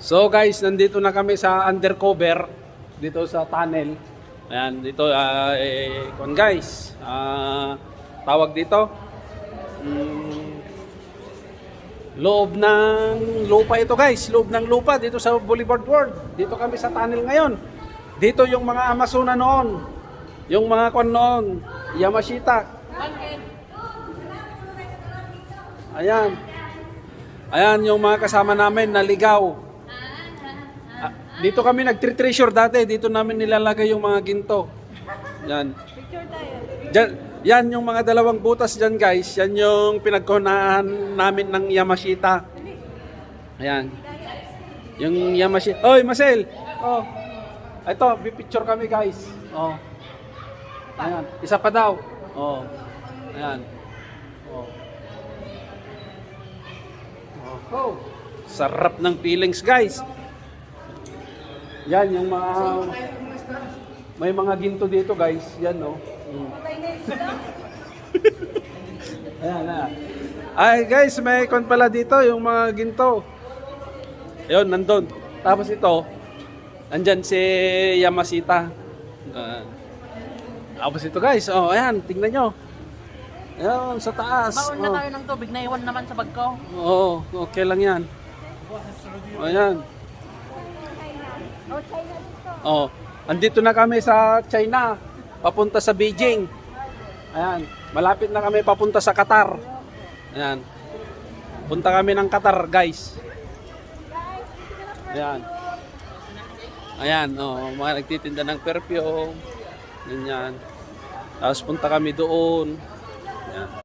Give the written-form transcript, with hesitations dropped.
So guys, nandito na kami sa undercover dito sa tunnel. Ayan, dito guys, tawag dito loob ng lupa ito guys, loob ng lupa dito sa Boulevard World. Dito kami sa tunnel ngayon. Dito yung mga Amazona noon. Yung mga kwan noon, Yamashita. Ayan. Ayan yung mga kasama namin na ligaw. Dito kami nag-treasure dati. Dito namin nilalagay yung mga ginto. Yan. Picture tayo. Diyan, yan yung mga dalawang butas dyan guys. Yan yung pinagkunahan namin ng Yamashita. Ayan. Yung Yamashita. Oy, Marcel! Oh. Ito, picture kami guys. Oh. Ayan. Isa pa daw. Oh. Ayan. Oh. Oh. Sarap ng feelings guys. Yan yung mga may mga ginto dito guys. Yan no. Ayan na. Ay guys, may kon pala dito yung mga ginto. Ayun, nandun. Tapos ito, andyan si Yamashita. Tapos ito guys, oh ayan, tingnan nyo. Ayan, sa taas. Baon na tayo ng tubig, naiwan naman sa bag ko. Oo, okay lang yan. Ayan. Oh, andito na kami sa China, papunta sa Beijing. Ayan, malapit na kami papunta sa Qatar. Ayan. Punta kami ng Qatar, guys. Ayan. Ayan, oh, mga nagtitinda ng perfume. Ganyan. Tapos punta kami doon. Ayan.